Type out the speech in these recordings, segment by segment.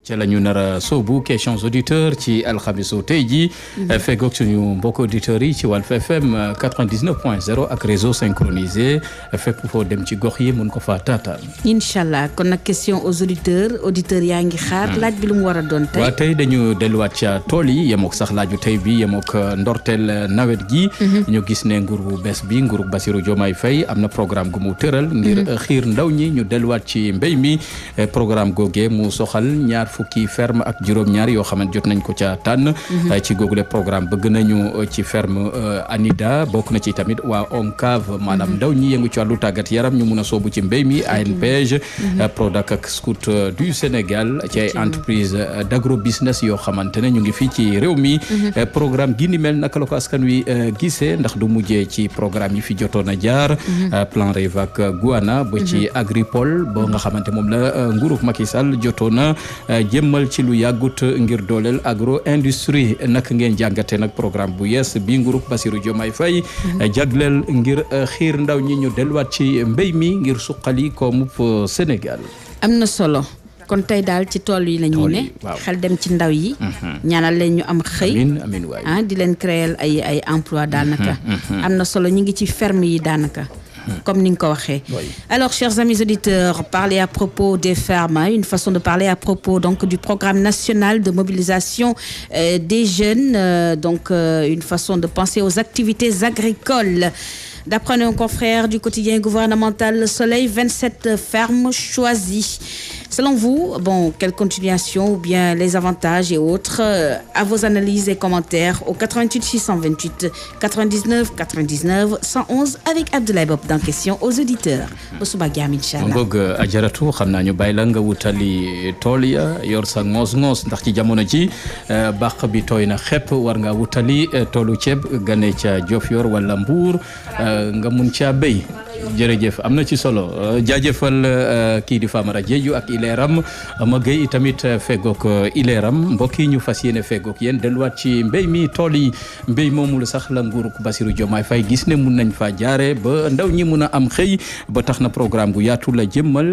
ca la ñu nar a sóobu questions auditeurs ci alxamisu tey jii. feggoog suñu mbokk auditeurs yi ci Walf FM 99.0 ak réseau synchronisé fépp foo dem ci gox yi mun ko faa taataan. incha allah kon nag question aux auditeurs yaa ngi xaar laaj bi lu mu war a doon tey. waaw tey dañu delluwaat ca tool yi yemook sax laaju tey bi yemook ndorteel nawet gi. ñu gis ne nguur bu bees bi nguuru Bassirou Diomaye Faye am na programme gu mu tëral. ngir xiir ndaw ñi ñu delluwaat ci mbéy mi programme googee mu soxal ñaar fukki ferme ak juróom-ñaar yoo xamante jot nañ ko ca tànn. ci googule programme bëgg nañu ci ferme ANIDA bokk na ci tamit waa ONCAV maanaam ndaw ñi yëngu ci wàllu tàggat yaram ñu mun a soobu ci mbéy mi ANPEJ Prodac ak Scout du Sénégal ci ay entreprise d'agro business yoo xamante ne ñu ngi fii ci réew mi. programme gi ni mel naka la ko askan wi gisee ndax du mujjee ci programme yi fi jotoon a jaar. plan REV ak Guana ba ci Agripol boo nga xamante moom la nguurug Macky Sall jotoon a jëmmal ci lu yàggut ngir dooleel agro industrie naka ngeen jàngate nag programme bu yees bi nguurug Bassirou Diomaye Faye jagleel ngir xiir ndaw ñi ñu delluwaat ci mbéy mi ngir suqali koomub Sénégal. am na solo kon tey daal ci tool yi la ñuy ne xel dem ci ndaw yi. ñaanal leen ñu am xëy. amiin waay di leen créer ay emploi daanaka. am na solo ñu ngi ci ferme yi daanaka. comme ni nga ko waxee. Alors, chers amis auditeurs, parler à propos des fermes, une façon de parler à propos donc du programme national de mobilisation des jeunes, donc une façon de penser aux activités agricoles. D'après nos confrères du quotidien gouvernemental Le Soleil, 27 fermes choisies. Selon vous, quelle continuation ou bien les avantages et autres, à vos analyses et commentaires au 88 628 99 99 111 avec Abdoulaye Bob dans question aux auditeurs. ba suba jaam incha allah. ngoog ajaratu xam naa ñu bàyyi la nga wutali tool ya yor sa ngoos ndax ci jamono ji bàq bi tooy na xepp war nga wutali toolu ceeb gane ca Diofior wala Mbuur nga mun caa béy. jërëjëf am na ci solo jaajëfal kii di Famara Diédhiou ak Ileeram ma gëy tamit feggoog Ileeram mbokk yi ñu fas yéene feggoog yéen delluwaat ci mbéy mi tool yi mbéy moomu la sax la nguurug Bassirou Diomaye Faye gis ne mun nañ faa jaare ba ndaw ñi mun a am xëy ba tax na programme gu yaatu la jëmmal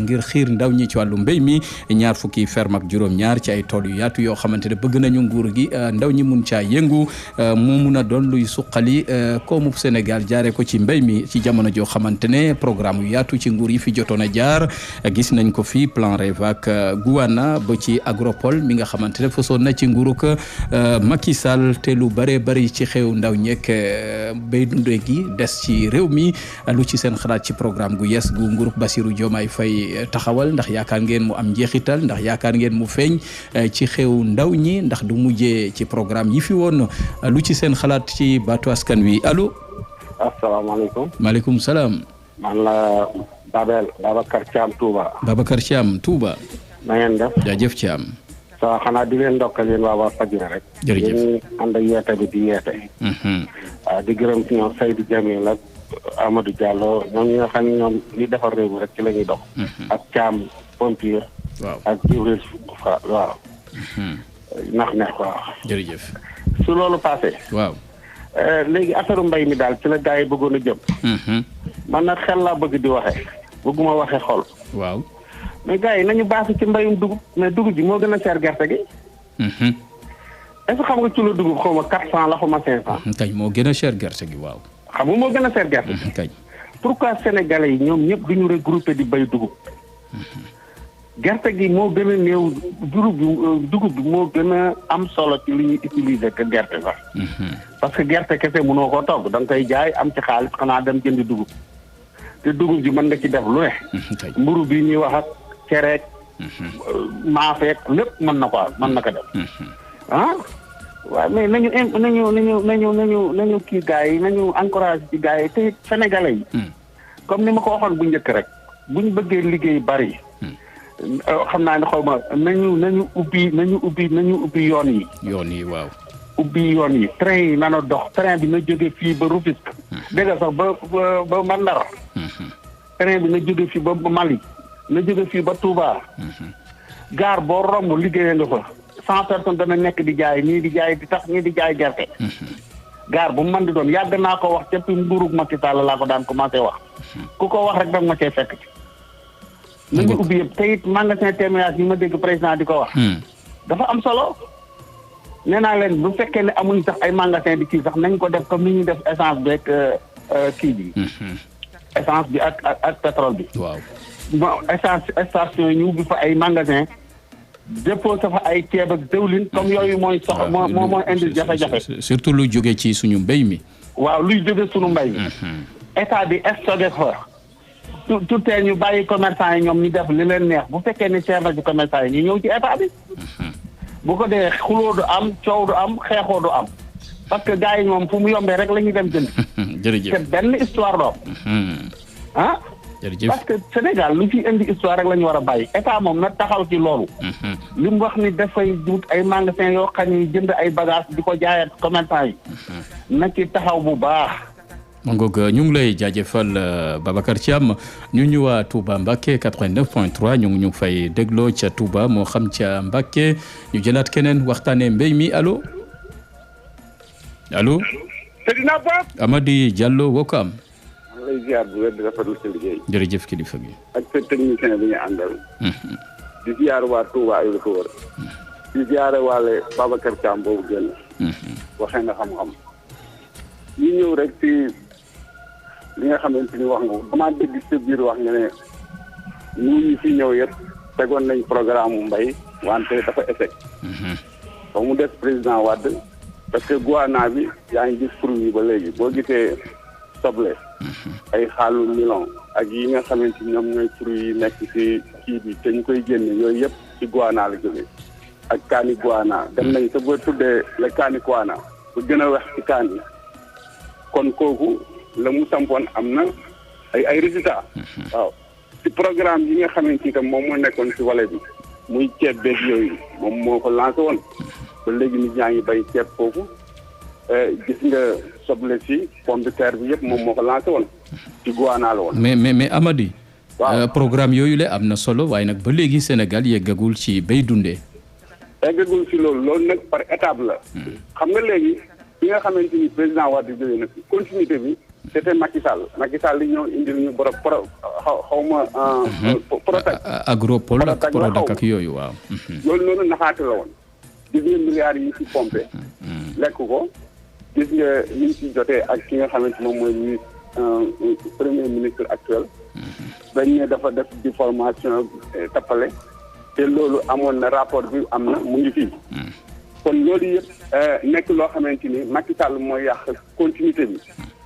ngir xiir ndaw ñi ci wàllu mbéy mi ñaar fukki ferme ak juróom-ñaar ci ay tool yu yaatu yoo xamante ne bëgg nañu nguur gi ndaw ñi mun caa yëngu mu mun a doon luy suqali koomub Sénégal jaare ko ci mbéy mi ci jamono joo xamante ne programme yu yaatu ci nguur yi fi jotoon a jaar gis nañ ko fi plan REV ak Guana ba ci Agropole mi nga xamante ne fasoon na ci nguurug Macky Sall te lu bare bari ci xew ndaw ñeek béy dundee gi des ci réew mi lu ci seen xalaat ci programme gu yees gu nguurug Bassirou Diomaye Faye taxawal ndax yaakaar ngeen mu am njeexital ndax yaakaar ngeen mu feeñ ci xew ndaw ñi ndax du mujjee ci programme yi fi woon lu ci seen xalaat ci baatu askan wi allo. asalaamaaleykum. maaleykum salaam. man la Babacar Thiam Touba. Babacar Thiam Touba. na ngeen def. jaajëf Thiam. soo xanaa di leen ndokkal yéen waa Walfadjri rek. jërëjëf yéen ànd ak yeete bi di yeete. waaw di gërëm ci ñoom Seydou Jamil ak Amadou Diallo ñoom ñi nga xam ne ñoom li defar réew mi rek ci la ñuy dox. ak Thiam pompier. waaw ak Djibril waaw. ndax neex waaw. jërëjëf. su loolu passé. waaw. léegi affaire mbay mi daal ci la gars yi bëggoon a jëm. man nag xel laa bëgg di waxee. bëgguma waxee xol. waaw. mais gars yi nañu baax ci mbayum dugub mais dugub ji moo gën a cher gerte gi. est-ce que xam nga kilo dugub xaw ma 400 la xaw ma 500. kañ moo gën a cher gerte gi waaw. xam nga moo gën a cher gerte gi. kañ. pourquoi sénégalais yi ñoom ñëpp duñu regroupé di bay dugub. gerte gi moo gën a néew dugub bi moo gën a am solo ci li ñuy utiliser que gerte sax. parce que gerte kese mënoo koo togg da nga koy jaay am ci xaalis xanaa dem jëndi dugub. te dugub ji mën nga ci def lu ne. mburu bi ñuy wax ak cereek. maafeek lépp mën na ko def. waaw mais nañu kii gars yi nañu encouragé ci gars yi te sénégalais yi. comme ni ma ko waxoon bu njëkk rek bu ñu bëggee liggéey bari. xam naa ne xaw ma nañu ubbi yoon yi. yoon yi waaw. ubbi yoon yi train yi nana dox train bi na jóge fii ba Rufisque. dégg nga sax ba Ndar. train bi na jóge fii ba Mali. na jóge fii ba Touba. gaar boo romb liggéeyee nga fa 100 personnes dana nekk di jaay ñii di jaay di tax ñii di jaay gerte. gaar bu mu mën di doon yàgg naa ko wax depuis nguurug Macky Sall laa ko daan commencé wax. ku ko wax rek danga ma cee fekk ci. nañu ubbi yëpp te it magasin témoignage yi ma dégg président di ko wax. dafa am solo. nee naa leen bu fekkee ne amuñu sax ay magasin di kii sax nañ ko def comme ni ñuy def essence beeg kii bi. essence bi ak pétrole bi. waaw. essence station yi ñu ubbi fa ay magasin déposé fa ay ceeb ak dëwlin comme yooyu mooy sox mooy indi jafe-jafe. surtout lu jóge ci suñu mbéy mi. waaw luy jóge suñu mbéy mi. état bi stocké fa. tout tee ñu bàyyi commerçant yi ñoom ñu def li leen neex bu fekkee ne seefa ci commerçant yi ñu ñëw ci état bi. bu ko dee xuloo du am coow du am xeexoo du am parce que gars yi moom fu mu yombee rek la ñuy dem jënd. jërëjëf te benn histoire doom. ah. jërëjëf parce que Sénégal lu fi indi histoire rek la ñu war a bàyyi état moom na taxaw ci loolu. li mu wax ni dafay wut ay magasin yoo xam ni jënd ay bagages di ko jaayaat commerçant yi. na ci taxaw bu baax. ma ngoog ñu ngi lay jaajëfal Babacar Thiam ñu ñëwaat Touba Mbacké 89.3 ñu ngi ñu fay dégloo ca Touba moo xam ca Mbacké ñu jëlaat keneen waxtaanee mbéy mi allo. Seydina Ba. Amady Diallo Wokam. maa ngi lay ziar bu wér di rafetlu sa liggéey. jërëjëf kilifa gi. ak sa technicien bi ñu àndal. di ziar waa Touba ay lu ko wër. di ziare waale Babacar Thiam boobu génn. waxee na xam-xam. ñu ñëw rek ci li nga xamante ni wax nga ko damaa dégg sa biir wax nga ne ñu fi ñëw yëpp tegoon nañ programme mu mbay wante dafa échec. ba mu des président Wade parce que Guana bi yaa ngi gis fruit yi ba léegi boo gisee soble. ay xaalu milon ak yi nga xamante ni ñoom ñooy fruit yi nekk ci kii bi te ñu koy génne yooyu yëpp ci Guana la jógee ak kaani Guana dem nañ te boo tuddee la kaani Guana bu gën a wex ci kaani kon kooku la mu sampoon am na ay résultats. waaw ci programme yi nga xamante ni tam moom moo nekkoon ci wala bi muy ceeb beeg yooyu moom moo ko lancé woon ba léegi nit ñaa ngi bay ceeb foofu gis nga soble si pomme de terre bi yëpp moom moo ko lancé woon ci Guana la woon. mais Amady. waaw programme yooyu la am na solo waaye nag ba léegi Sénégal yeggagul ci bay dundee. yeggagul ci loolu nag par étape la. xam nga léegi bi nga xamante ni président Wade jógee na continuité bi c'était Macky Sall li ñëw indil ñu xaw ma. Prodac. Agropole ak Prodac ak yooyu waaw. loolu noonu naxaate la woon. gis nga milliards yi ci pompé. lekk ko gis nga ni ñu ci jotee ak ki nga xamante moom mooy ministre premier ministre actuel. dañ ne dafa def di formation tappale te loolu amoon na rapport bi am na mu ngi fii. kon loolu yëpp nekk loo xamante ni Macky Sall mooy yàq continuité bi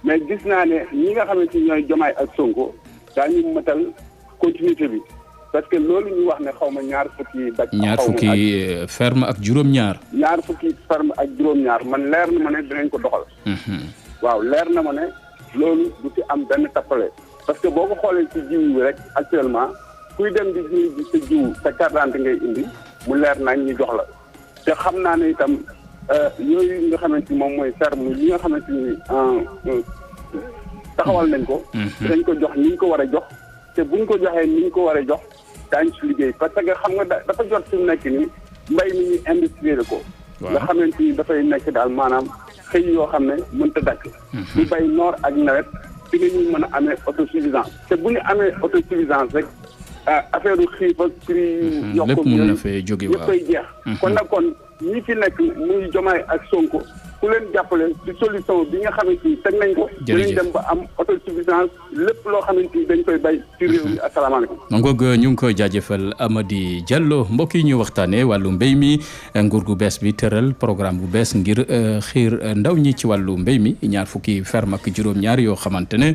mais gis naa ne ñi nga xamante ni ñooy Diomaye ak Sonko daañu matal continuité bi parce que loolu ñu wax ne xaw ma ñaar fukki ferme ak juróom-ñaar. ñaar fukki ferme ak juróom-ñaar man leer na ma ne dinañ ko doxal. waaw leer na ma ne loolu du ci am benn tappale parce que boo ko xoolee ci jiw bi rek actuellement kuy dem di jiw bi sa jiw sa carte d'identité ngay indi mu leer nañ ñu jox la. te xam naa ne itam yooyu nga xamante ni moom mooy ferme yi nga xamante ni taxawal nañ ko. dañ ko jox ni ñu ko war a jox te buñ ko joxee ni ñu ko war a jox daañu ci liggéey parce que xam nga dafa jot fi mu nekk nii mbay mi ñu industriel ko. nga xamante ni dafay nekk daal maanaam xëy yoo xam ne mënta dakk. ñu bay noor ak nawet fi nga ñuy mën a amee autosuffisance te bu ñu amee autosuffisance rek. affaire u xiif ak prix yokku lépp mun na fee jóge waaw yëpp koy jeex kon nag kon ñi fi nekk muy Diomaye ak Sonko ku leen jàppale ci solution bi nga xamante ni teg nañ ko dinañ dem ba am autosuffisance lépp loo xamante ni dañ koy bay ci réew mi asalaamaaleykum ngoog ñu ngi koy jaajëfal Amady Diallo mbokk yi ñu waxtaane wàllu mbéy mi nguur gu bees bi tëral programme bu bees ngir xiir ndaw ñi ci wàllu mbéy mi ñaar fukki ferme ak juróom-ñaar yoo xamante ne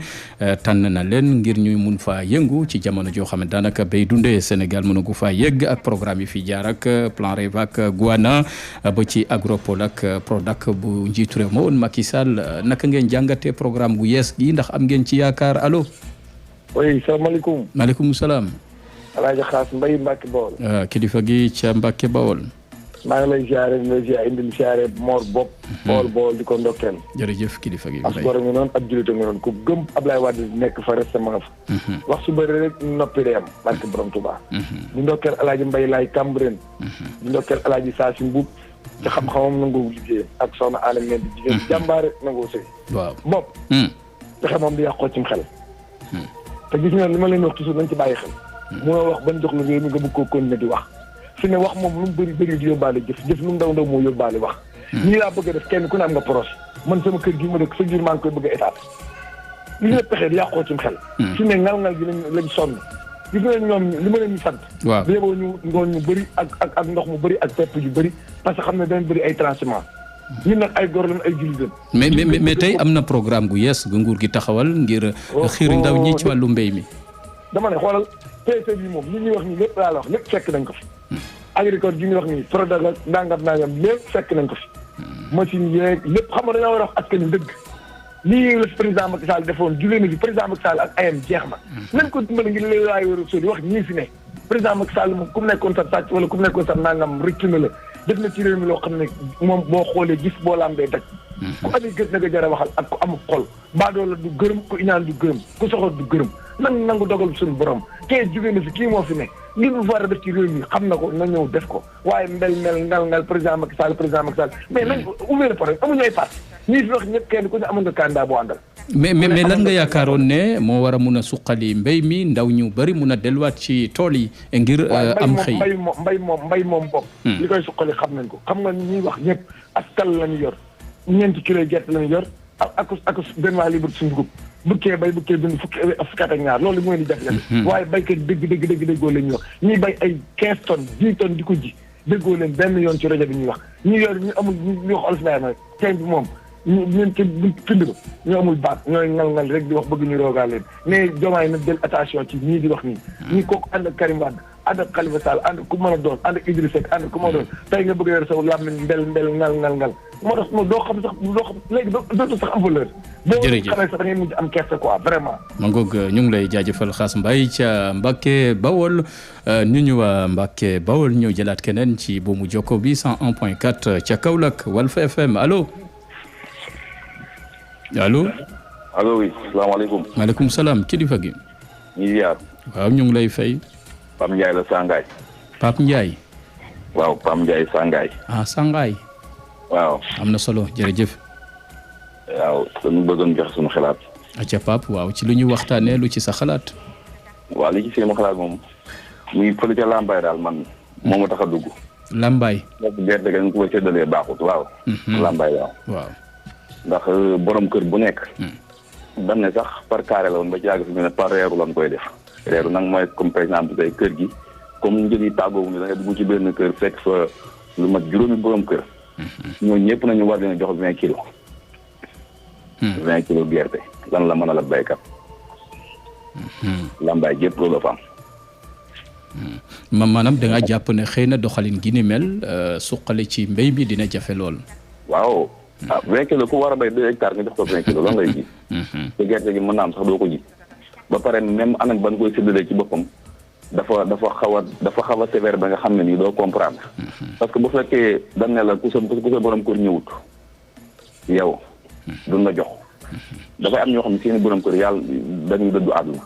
tànn na leen ngir ñuy mun faa yëngu ci jamono joo xam ne daanaka béy dundee Sénégal mënagu faa yegg ak programme yi fi jaar ak plan REV ak Guana ba ci Agropole ak Prodac bu njiitu réew ma woon Macky Sall naka ngeen jàngatee programme bu yees gi ndax am ngeen ci yaakaar allo. oui salaamaaleykum. maaleykum salaam. El Hadj Xaas Mbaye Mbacke Bawol. kilifa gi ca Mbacke Bawol. maa ngi lay ziare di la ziare indil ziare Mor Bopp. Bawol di ko ndokkeel. jërëjëf kilifa gi. ak borom mi noonu ab jullit mi noonu ku gëm Ablaye Wade nekk fa resté ma nga fa. wax su bëri rek noppi day am barke borom Touba. di ndokkeel El Hadj Mbaye laay Cambérène. di ndokkeel El Hadj Saasi Mbuub. ci xam-xamam nangoo liggéeyam ak soxna Alioune Mbengue di jigéen jàmbaare nangoo sëy. waaw bopp. pexe moom di yàqoo cim xel. te gis nga li ma leen wax toujours nañ ci bàyyi xel. munoo wax ban jox la réew mi nga bëgg koo continuer di wax fi ne wax moom lu mu bëri bëri di yóbbaale jëf lu mu ndaw ndaw moo yóbbaale wax ñii laa bëgg a def kenn ku ne am nga projet man sama kër gi ma dëkk sa jur maa ngi koy bëgg a état li nga pexee di yàqoo ci xel fi ne ngal-ngal gi lañ sonn gis nga ñoom li ma leen ñu sant béboo ñu ngoon ñu bëri ak ndox mu bëri ak pepp yu bëri parce que xam ne dañ bëri ay transhumants ñun nag ay góor lañ ay jullit lañ mais tey am na programme gu yees gu nguur gi taxawal ngir xiir ndaw ñi ci wàllu mbéy mi dama ne xoolal PSE bi moom li ñuy wax nii lépp laa la wax lépp fekk nañ ko fi agricole gi ñuy wax nii Prodac ak nangam lépp fekk nañ ko fi machine yeeg lépp xam nga dañoo war a wax askan wi dëgg lii la président Macky Sall defoon jugee na fi président Macky Sall ak ayam jeex na nañ ko dimbali ngir lay laay war a sóodi wax ñii fi ne président Macky Sall moom ku mu nekkoon sa sàcc wala ku mu nekkoon sa nangam rëcc na la def na ci réew mi loo xam ne moom boo xoolee gis boo lambee daj ku amee gët na nga jar a waxal ak ku amul xol baadoo la du gërëm ku iñaan du gërëm ku soxor du gërëm nangu dogal suñu borom kee jugee na fi kii moo fi ne li mu war a def ci réew mi xam na ko na ñëw def ko waaye ngal président Macky Sall mais nañ ouvrir le problème amuñu ay parti ñii fi wax ñëpp kenn ku ne amoon nga candidat boo àndal mais lan nga yaakaaroon ne moo war a mun a suqali mbéy mi ndaw ñu bëri mun a delluwaat ci tool yi ngir am xëy mbay moom bopp li koy suqali xam nañ ko xam nga ñuy wax ñëpp askal lañu yor 4 kilos gerte lañu yor ak benn waa libre suñu dugub bukkee dund fukki at ak ñaar loolu mooy ni jafe-jafe waaye baykat dëgg déggoo la ñuy wax ñuy bay ay 15 tonnes 10 tonnes di ko ji déggoo leen benn yoon ci rajo bi ñuy wax ñi yor ñu amul ñu wax olof ma teen bi moom ñun ci find ko ñu amul baat ñooy ngal rek di wax bëgg ñu roogaa leen mais Diomaye nag jël attention ci ñii di wax nii ñii kooku ànd ak Karim Wade ànd ak Khalifa Sall ànd ku mën a doon ànd ak Idrissa Seck ànd ku mën a doon tey nga bëgg a yor saw làmmiñ mbel ngal moo tax doo xam léegi dootu sax am valeur jërëjëf boo xamee sax da ngay mujj am kersa quoi vraiment ma ngoog ñu ngi lay jaajëfal Xaas Mbaye ca Mbacke Bawol ñu waa Mbacke Bawol ñëw jëlaat keneen ci buumu jokko bi 101.4 ca Kaolack Walf FM allo oui salaamaaleykum. maaleykum salaam kilifa gi. ñu ziar. waaw ñu ngi lay fay. Pape Ndiaye la Sangaay. Pape Ndiaye. waaw Pape Ndiaye Sangaay. Sangaay. waaw. am na solo jërëjëf. waaw dañu bëggoon joxe suñu xalaat. acca Pape waaw ci lu ñu waxtaanee lu ci sa xalaat. waaw li ci seen xalaat moom muy fële ca Lambaye daal man moo ma tax a dugg. Lambaye. ndax gerte gi dañ ko séddalee baaxut waaw. Lambaye waaw. ndax borom kër bu nekk. dañ ne sax par carré la woon ba ci yàgg fi mu ne par reeru lañ koy def. reeru nag mooy comme par exemple tey kër gi comme njëg yi tàggoo ni da nga dugg ci benn kër fekk fa lu mat juróomi borom kër. ñooñu ñëpp nañu war leen a jox 20 kilos. 20 kilos gerte lan la mën a la béykat. Lambaye jépp loolu la fa am. maanaam da ngaa jàpp ne xëy na doxalin gi ni mel suqale ci mbéy mi dina jafe lool. waaw. 20 kilos ku war a béy 2 hectares nga jox ko 20 kilos lan lay ji. te gerte gi mën naa am sax doo ko ji. ba pare même anam ban koy séddalee ci boppam dafa xaw a sévère ba nga xam ne nii doo comprendre. parce que bu fekkee dañ ne la ku sa borom kër ñëwut yow duñ la jox. dafay am ñoo xam ne seeni borom kër yàlla dañuy dëddu àdduna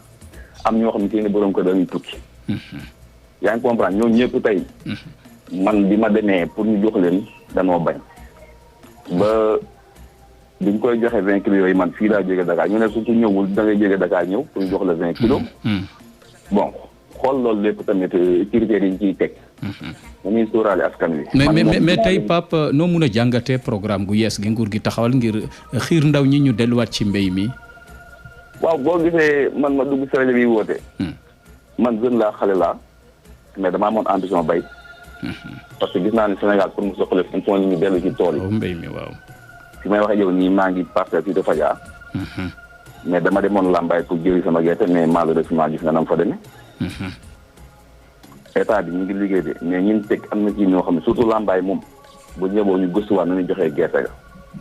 am ñoo xam ne seeni borom kër dañuy tukki. yaa ngi comprendre ñoo ñëpp tey. man bi ma demee pour ñu jox leen danoo bañ. ba biñ koy joxe 20 kilos yooyu man fii laa jóge Dakar ñu ne su ñëwul da ngay jóge Dakar ñëw pour ñu jox la 20 kilos. bon xool loolu lépp tamit critères yi ñu ciy teg. dañuy sóoraale askan wi. mais tey Pape noo mun a jàngatee programme gu yees gi nguur gi taxawal ngir xiir ndaw ñi ñu delluwaat ci mbéy mi. waaw boo gisee man ma dugg si rajo bi woote. man jeune laa xale laa mais damaa amoon ambition bay. parce que gis naa ne Sénégal pour mu soxla il faut ñu dellu ci tool yi. mbéy mi waaw. fi may waxee yow nii maa ngi parcelle ci dafa Fadia. mais dama demoon Lambaye pour jëri sama gerte mais malheureusement gis nga nam fa demee. état bi ñu ngi liggéey de mais ñun teg am na ci ñoo xam ne surtout Lambaye moom bu ñëwoo ñu gëstuwaat nañu joxee gerte ga.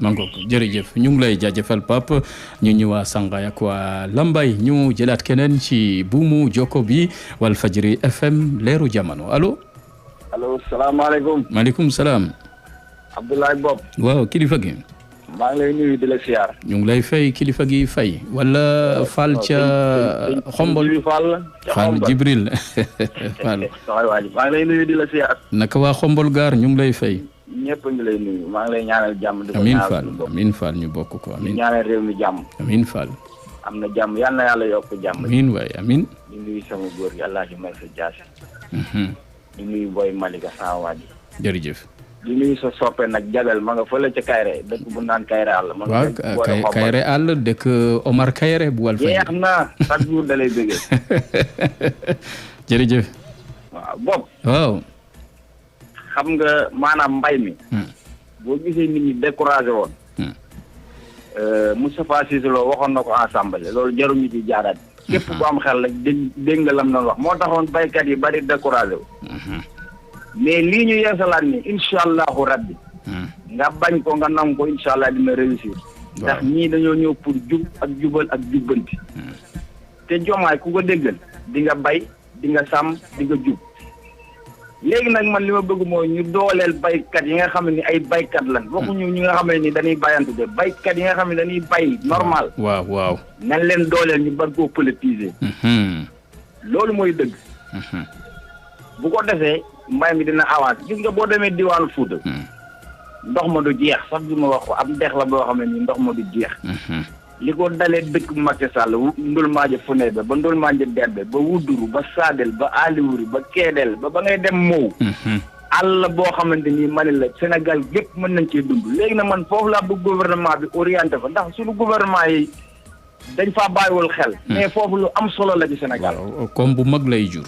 mango jërëjëf ñu ngi lay jaajëfal Pape ñu ñëwaa Sangaye ak waa Lambaye ñu jëlaat keneen ci buumu jokko bi Walfadjri FM leeru jamono allo. allo salaamaaleykum. maaleykum salaam. Abdoulaye Bob. waaw kilifa gi. maa ngi lay nuyu di la siyaar. ñu ngi lay fay kilifa gi fay. wala Fall ca Xombol. Fall Jibril Fall. maa ngi lay nuyu di la siyaar. naka waa Xombol gaar ñu ngi lay fay. ñëpp ngi lay nuyu maa ngi lay ñaanal jàmm. di ko amiin Fall amiin Fall ñu bokk ko amiin. ñaanal réew mi jàmm. amiin Fall. am na jàmm yal na yàlla yokk jàmm. amiin waay amiin. di nuyu sama góor gi El Hadj Malick Dias. di nuyu Boy Malika sama waa ji. jërëjëf. di nuyu sa soppe nag Jabel ma nga fële ca Kayre dëkk bu naan Kayre àll. waaw Kayre àll dëkk Omar Kayre bu wal fa. jeex na chaque jour da lay bëggee. jërëjëf. waaw Bob. waaw. xam nga maanaam mbay mi. boo gisee nit ñi découragé woon. Moustapha Cissé Lo waxoon na ko assemblée loolu jaruñu ci jaaraat. képp ku am xel rek dégg nga lam noonu wax moo taxoon baykat yi bari découragé wu. mais lii ñu yeesalaat ni incha allahu rabbi. nga bañ ko nga nangu ko incha allah dina réussir. ndax ñii dañoo ñëw pour jub ak jubal ak jubbanti. te Diomaye ku ko déggal di nga bay di nga sàmm di nga jub. léegi nag man li ma bëgg mooy ñu dooleel baykat yi nga xam ne ay baykat lan waxuñu ñi nga xam ne ni dañuy bayantu de baykat yi nga xam ne dañuy bay normal. waaw. nañ leen dooleel ñu bar koo politiser. loolu mooy dëgg. bu ko defee mbay mi dina avancé gis nga boo demee diwaanu Fuuta. ndox ma du jeex sax bi ma wax ko am dex la boo xam ne ni ndox ma du jeex. li ko dalee dëkk Macky Sall ndul maaja funee ba ndul maaja derbe ba wudduru ba saadel ba aliwuri ba keedel ba ngay dem moow àll boo xamante ni mani la Sénégal gépp mën nañ cee dund léegi nag man foofu laa bëgg gouvernement bi orienté fa ndax suñu gouvernement yi dañ faa bàyyiwul xel mais foofu lu am solo la ci Sénégal comme bu mag lay jur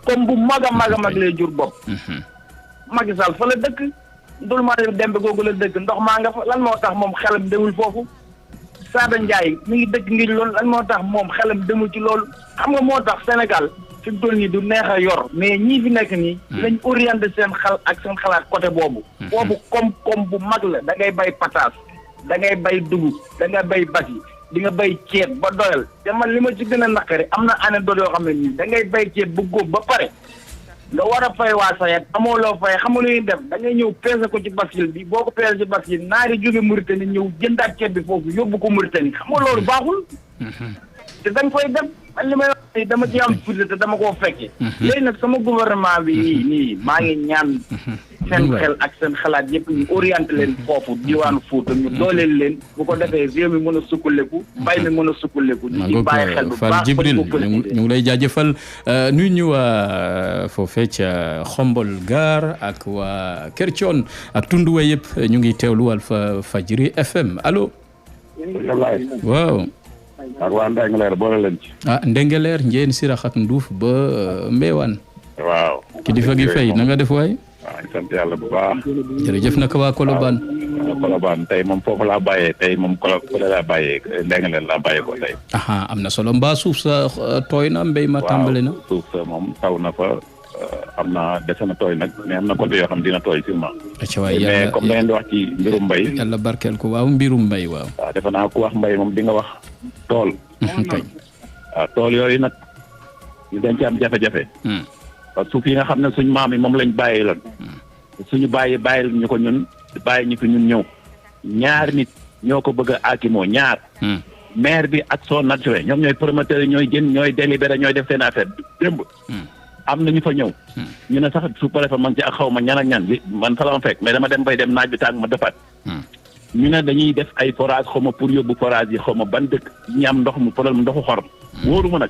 comme bu mag a mag lay jur bopp Macky Sall fa la dëkk ndul maaja dembe googu la dëkk ndox maa nga fa lan moo tax moom xelam demul foofu Sada Ndiaye mi ngi dëkk ngir loolu lan moo tax moom xelam demul ci loolu xam nga moo tax Sénégal fi mu toll nii du neex a yor mais ñii fi nekk nii lañ orienté seen xel ak seen xalaat côté boobu boobu koom-koom bu mag la da ngay bay pataas da ngay bay dugub da ngay bay basi di nga bay ceeb ba doyal te man li ma ci gën a naqari am na anecdote yoo xam ne nii da ngay bay ceeb bu góob ba pare nga war a fay waa sayet amoo loo fay xamu lu ñuy def da ngay ñëw peese ko ci bascule bi boo ko peese ci bascule naari jóge Mauritanie ñëw jëndaat ceeb bi foofu yóbbu ko Mauritanie xam nga loolu baaxul te da nga fay dem man li may wax dama ci am firnde te dama koo fekke léegi nag sama gouvernement bi nii maa ngi ñaan seen xel ak seen xalaat yëpp ñu orienté leen foofu diwaanu Fuuta ñu dooleel leen bu ko defee réew mi mën a sukkandiku mbay mi mën a sukkandiku ñu ci bàyyi xel bu baax Jibril ñu ngi lay jaajëfal nuyu ñu waa foofee ca Xombol Gaar ak waa Kër Thion ak Tunduwe yëpp ñu ngi teewlu Walfa Fadjri FM allo waaw ak waa Ndengeleer boole leen ci. Ndengeleer Njeen Sirax ak Nduuf ba Mbewaan. waaw. kilifa gi fay na nga def waay. waaw sant yàlla bu baax. jërëjëf naka waa Colobane. waaw Colobane tey moom foofu laa bàyyee tey moom Colobane laa bàyyee Ndengeleer laa bàyyee ko tey. am na solo mbaa suuf sa tooy na mbéy ma tàmbali na. suuf sa moom taw na fa am na dese na tooy nag mais am na côté yoo xam dina tooy sûrement. waay mais comme da ngeen di wax ci mbirum mbay. yàlla barkeel ko waaw mbirum mbay waaw. waaw defe naa ku wax mbay moom di nga wax tool. kañ. waaw tool yooyu nag ñu dañ ci am jafe-jafe. parce que suuf yi nga xam ne suñ maam yi moom lañ bàyyi lan suñu bàyyi ñu ko ñun bàyyi ñu fi ñun ñëw ñaar nit ñoo ko bëgg a aakimoo ñaar. maire bi ak son naturel ñoom ñooy promoteurs yi ñooy jën ñooy délibéré ñooy def seen affaire démb. am na ñu fa ñëw. ñu ne sax su préfet man ci ak xaw ma ñan ak ñan li man fa la ma fekk mais dama dem bay dem naaj bi tàng ma dëppaat. ñu ne dañuy def ay forage xaw ma pour yóbbu forage yi xaw ma ban dëkk ñi am ndox mu problème ndoxu xorom. wóoruma nag.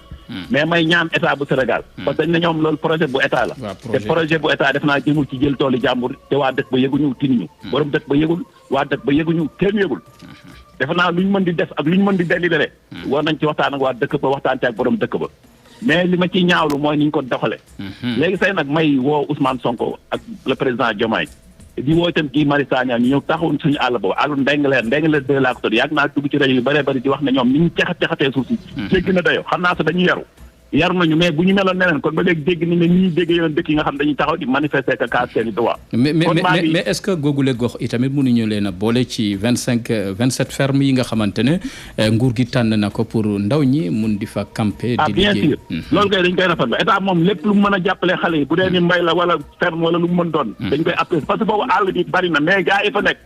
mais may ñaan état bu Sénégal. parce que dañ ne ñoom loolu projet bu état la. te projet bu état def naa jëmul ci jël tooli jàmbur te waa dëkk ba yëguñu tinuñu. borom dëkk ba yëgul waa dëkk ba yëguñu kenn yëgul. defe naa luñ mën di def ak luñ mën di délibéré. war nañ ci waxtaan ak waa dëkk ba waxtaan ci ak borom dëkk ba. mais li ma ciy ñaawlu mooy ni ñu ko doxalee. léegi say nag may woo Ousmane Sonko ak le président Diomaye di woo itam kii Mari Sagna ñu ñëw taxawuñ suñu àll boobu àllu Ndengeleer de laa ko tudd yàgg naa dugg ci rajo yu bëree bëri di wax ne ñoom ni ñu caxatee suuf si. jéggi na dayoo xam naa sax dañuy yaru nañu mais bu ñu meloon neneen kon ba léegi dégg nañ ne ni ñuy déggee yoon dëkk yi nga xam dañuy taxaw di manifester ka kaas seen i droit. mais est-ce que googule gox itamit mënuñu leen a boole ci 27 fermes yi nga xamante ne nguur gi tànn na ko pour ndaw ñi mun di fa camper. di bien sûr loolu kay dañ koy rafetlu état moom lépp lu mu mën a jàppale xale yi bu dee ni mbay la wala ferme wala lu mu mën doon. dañ koy apprécier parce que boobu àll bi bari na mais gars yi fa nekk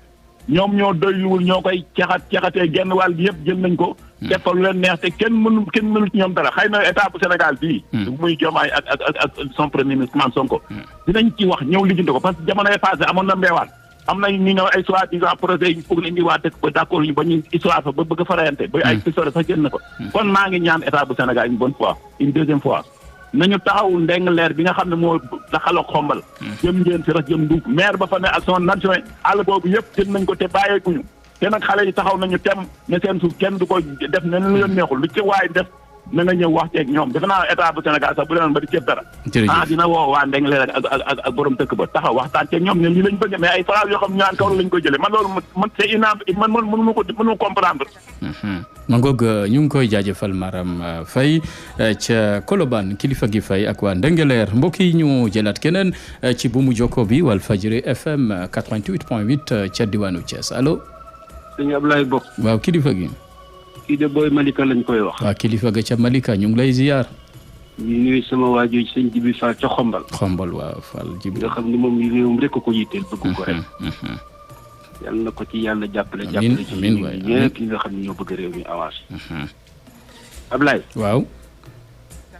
ñoom ñoo doyluwul ñoo koy caxatee genn wàll gi yëpp jël nañ ko. defal lu leen neex te kenn mënu ci ñoom dara xëy na état bu Sénégal bii. muy Diomaye ak son premier ministre Ousmane Sonko. dinañ ci wax ñëw lijjanti ko parce que jamonoy passé amoon na Mbewaan am na ñu ñëw ay soi-disant projet yi foog leen di waa dëkk ba d'accord ñu ba ñu histoire fa ba bëgg a farayante ba ay pistolet sax jël na ko kon maa ngi ñaan état bu Sénégal une bonne fois une deuxième fois nañu taxawul Ndingler bi nga xam ne moo daxaloo xombal jëm ngeen si rek jëm Nduuf maire ba fa ne ak son adjoint àll boobu yëpp jël nañ ko te bàyyeekuñu te nag xale yi taxaw nañu tem ne seen suuf kenn du ko def ne lu leen neexul lu ci waay def na nga ñëw wax ceeg ñoom defe naa état bu Sénégal sax bu demoon ba di ceeb dara dina woo waa Ndingler ak borom dëkk ba taxaw waxtaan ceeg ñoom ne lii lañ bëgg mais ay phrase yoo xam ñu naan kaw lañ koy jëlee man loolu man c'est man mënu comprendre ma ngoog ñu ngi koy jaajëfal Maram Faye ca Colobane kilifa gi Faye ak waa Ndingler mbokk yi ñu jëlaat keneen ci buumu jokko bi Walfadjri FM 88.8 ca diwaanu Thiès allo. sëñ Ablaye Bopp. waaw kilifa gi. kii de Boy Malika lañ koy wax. waaw kilifa ga ca Malika ñu ngi lay ziar. ñu nuyu sama waajur sëñ Jibi Fall ca Xombal. Xombal waaw Fall Jibi. nga xam ni moom réewum rek ko yitteel bëgg ko rek. yàlla na ko ci yàlla jàppale. jàppale ci ñëpp yi nga xam ne ñoo bëgg réew mi avancé. Ablaye. waaw.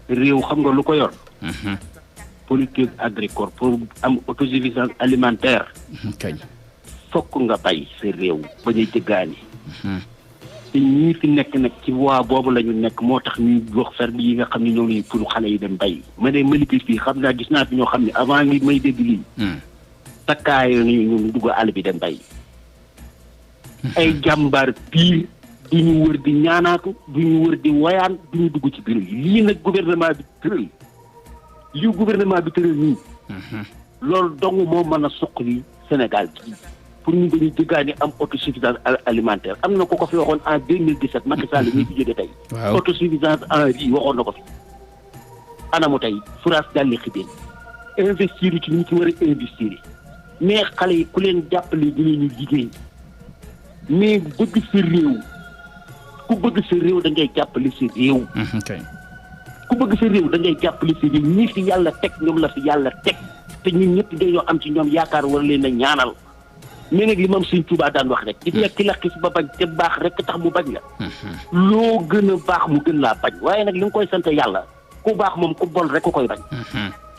réew xam nga lu ko yor. politique agricole pour am autosuffisance alimentaire. kañ. fokk nga bay sa réew ba ñuy jëggaani. te ñii fi nekk nag ci waa boobu la ñu nekk moo tax ñuy wax ferme yi nga xam ne ñoo ngi pour xale yi dem bay ma ne Malika fii xam naa gis naa fi ñoo xam ne avant ngi may dégg lii. takkaayoo nañu ñu dugg àll bi dem bay. ay jàmbaar pire du ñu wër di ñaanaatu du ñu wër di wayaan du ñu dugg ci bureau yi lii nag gouvernement bi tëral lii gouvernement bi tëral nii. loolu dong moo mën a suqali Sénégal gi pour ñu dañuy jëggaani am autosuffisance alimentaire am na ko ko fi waxoon en 2017 Macky Sall ñi fi jóge tey. waaw autosuffisance en riz waxoon na ko fi. anamu tey France daal di xibeen investir ci ñu ci war a investir mais xale yi ku leen jàppale dinañu liggéey mais bëgg sa réew ku bëgg sa réew da ngay jàppale sa réew. ku bëgg sa réew da ngay jàppale sa réew ñii fi yàlla teg ñoom la fi yàlla teg te ñun ñëpp dañoo am ci ñoom yaakaar war leen a ñaanal. mais nag li moom Sëñ Tuubaa daan wax rek gis nga ki la xis ba bañ te baax rek tax mu bañ la loo gën a baax mu gën laa bañ waaye nag li nga koy sant yàlla ku baax moom ku bon rek ku koy bañ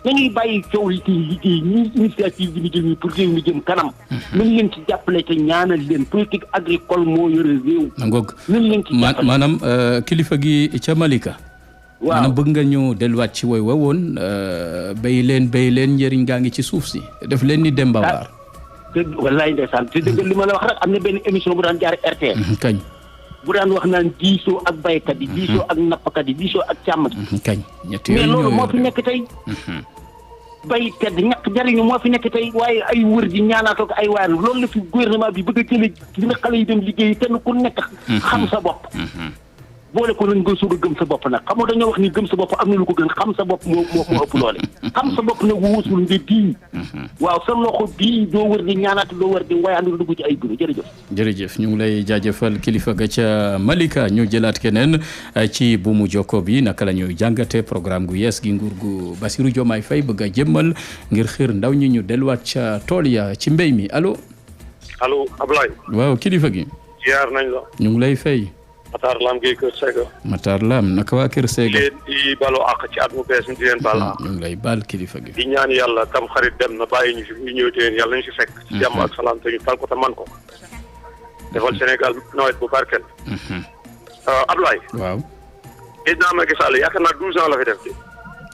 nañuy bàyyi coow li ci liggéey ñi initiative bi ñu jël nii pour réew mi jëm kanam nañ leen ci jàppale te ñaanal leen politique agricole moo yore réew ngoog nañ leen ci jàppale maanaam kilifa gi ca Malika waaw maanaam bëgg nga ñu delluwaat ci woy woon béy leen njëriñ gaa ngi ci suuf si def leen ni Demba War dëgg wallaay ndeysaan te dëgg li ma la wax rek am na benn émission bu daan jaar RTS kañ bu daan wax naan diisoo ak baykat yi diisoo ak nappkat yi diisoo ak càmm gi kañ ñett mais yooyu loolu moo fi nekk tey baykat ñàkk jariñu moo fi nekk tey waaye ay wër di ñaanaatoo ko ay waar loolu la fi gouvernement bi bëgg a jële dina xale yi dem liggéey kenn ku nekk xam sa bopp boole ko nag nga soog a gëm sa bopp nag xam nga dañoo wax ni gëm sa bopp am na lu ko gën xam sa bopp moo ëpp loole xam sa bopp nag wuusul nga diiñ waaw sa loxo bii doo wër di ñaanaat doo wër di wayaan lu dugg ci ay bureau jërëjëf ñu ngi lay jaajëfal kilifa ga ca Malika ñu jëlaat keneen ci buumu jokko bi naka la ñuy jàngate programme gu yees gi nguur gu Bassirou Diomaye Faye bëgg a jëmmal ngir xiir ndaw ñi ñu delluwaat ca tool ya ci mbéy mi allo Ablaye waaw kilifa gi ziar nañ la ñu ngi lay fay Matar Lam Gueye Kër Sega. Matar Lam naka waa Kër Sega. di baloo àq ci at mu bees mi di leen baal àq. ñu ngi lay baal kilifa gi. di ñaan yàlla tam xarit dem na bàyyi ñu fi ñu ñëw teen yàlla ñu si fekk. ci jàmm ak salaam te ñu tal ko te man ko. defal Sénégal nawet bu barkeel. Ablaye. waaw. président Macky Sall yaakaar naa 12 ans la fi def de.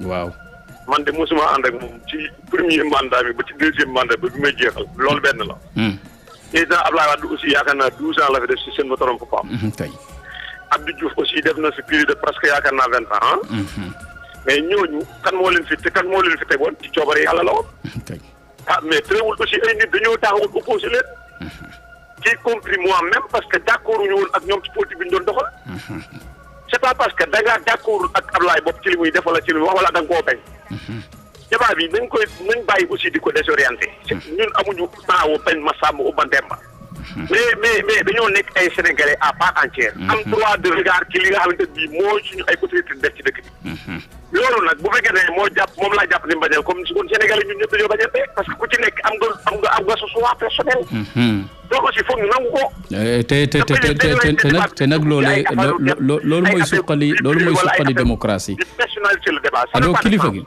waaw. man de mosuma ànd ak moom ci premier mandat bi ba ci deuxième mandat ba bi may jeexal loolu benn la. président Ablaye Wade aussi yaakaar naa 12 ans la fi def si seen ma torom papa. kay. Abdou Diouf aussi def na fi plus de presque yaakaar naa 20 ans. mais ñooñu kan moo leen fi tegoon ci coobare yàlla la woon. mais teewul aussi ay nit dañoo taxawul opposé leen. y compris moi-même parce que d'accord ñu woon ak ñoom ci politique bi ñu doon doxal. c'est pas parce que da ngaa d'accord ak Ablaye bopp ci li muy def wala ci li muy wax wala da nga koo bañ. débat bi nañ bàyyi aussi di ko désorienté. ñun amuñu temps wu bañ ma sàmm u Bandemba. mais dañoo nekk ay sénégalais à part entière. am droit de regard ci li nga xamante ne bii moo suñu ay autorité def ci dëkk bi. loolu nag bu fekkee ne moom laa jàpp ni mbañeel comme si kon sénégalais ñun ñëpp dañoo bañante parce que ku ci nekk am nga sa choix personnel. donc aussi foog ñu nangu ko. te nag loolu mooy suqali démocratie. di personnaliser le débat. allo kilifa gi.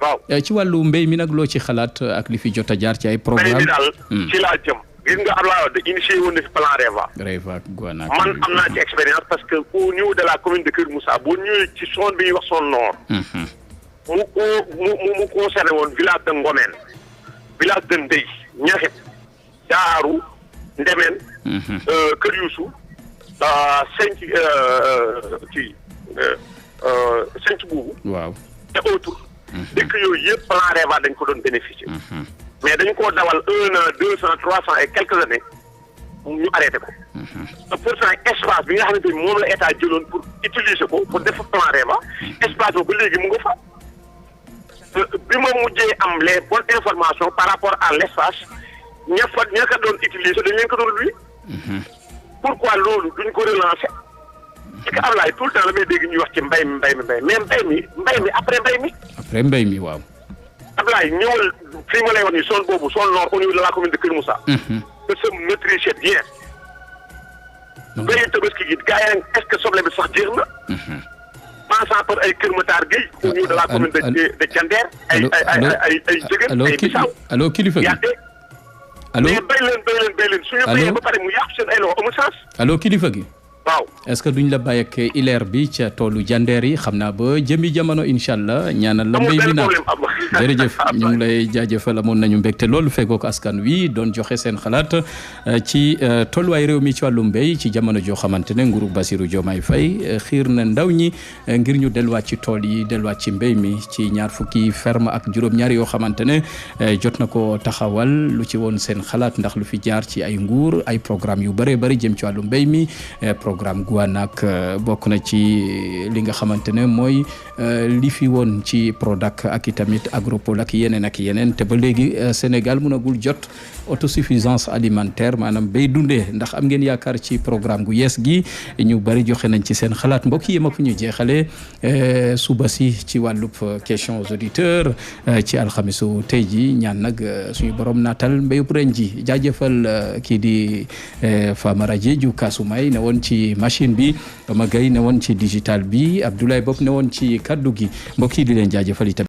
waaw ci wàllu mbéy mi nag loo ci xalaat ak li fi jot a jaar ci ay programme mbéy mi daal ci laa jëm gis nga Abdoulaye Wade initié woon na fi plan REVA Guana man am naa ci expérience parce que au niveau de la commune de Kër Moussa boo ñëwee ci zone bi ñuy wax zone nord mu concerné woon village de Ngomène village de Ndey Ñaxit Daaru Ndemeen Kër Youssou Senc Buubu waaw te autour dëkk yooyu yëpp plan REVA dañ ko doon bénéficier mais dañ koo dawal 1 an 200 300 et quelques années ñu arrêté ko te pourtant espace bi nga xamante ni moom la état jëloon pour utiliser ko pour def plan REVA espace boobu ba léegi mu nga fa bi ma mujjee am les bonnes informations par rapport à l' espace ña ka doon utiliser dañ leen ko doon luy pourquoi loolu duñ ko relancer parce que Ablaye tout le temps la may dégg ñuy wax ci mbay mi mais mbay mi après mbay mi waaw Ablaye ñëwal fii ma lay wax ni zone boobu zone nord au niveau de la commune de Kër Moussa que se maîtriser bien béyu tabaski gi gars yi est-ce que soble bi sax jeex na passant par ay Kër Matar Gueye au niveau de la commune de Thiender ay Jëgën ay Bissau allo kilifa gi allo mais béy leen suñu béyee ba pare mu yàqu seen ay loxo amul sens allo kilifa gi waaw est-ce que duñ la bàyyi ak ileer bi ca toolu jandeer yi xam naa ba jëmi jamono incha allah ñaanal la mbéy mi naa jërëjëf ñu ngi lay jaajëfal amoon nañu mbégte loolu feggoo ko askan wi doon joxe seen xalaat ci tolluwaay réew mi ci wàllu mbéy ci jamono joo xamante ne nguuru Bassirou Diomaye Faye xiir na ndaw ñi ngir ñu delluwaat ci tool yi delluwaat ci mbéy mi ci 20 ferme ak juróom-ñaar yoo xamante ne jot na ko taxawal lu ci woon seen xalaat ndax lu fi jaar ci ay nguur ay programme yu bëree bëri jëm ci wàllu mbéy mi programme Guana nag bokk na ci li nga xamante ne mooy li fi woon ci Prodac ak itamit Agropole ak yeneen te ba léegi Sénégal mënagul jot autosuffisance alimentaire maanaam bay dundee ndax am ngeen yaakaar ci programme gu yees gi ñu bari joxe nañ ci seen xalaat mbokk yi ma fu ñu jeexalee suba si ci wàllub question aux auditeurs ci alxamisu tey ji ñaan nag suñu borom naatal mbéyub ren ji jaajëfal kii di Famara Diédhiou Kasumay ne woon ci machine bi Bama Gaye ne woon ci digital bi Abdoulaye Bob ne woon ci kaddu gi mbokk yi di leen jaajëfal itam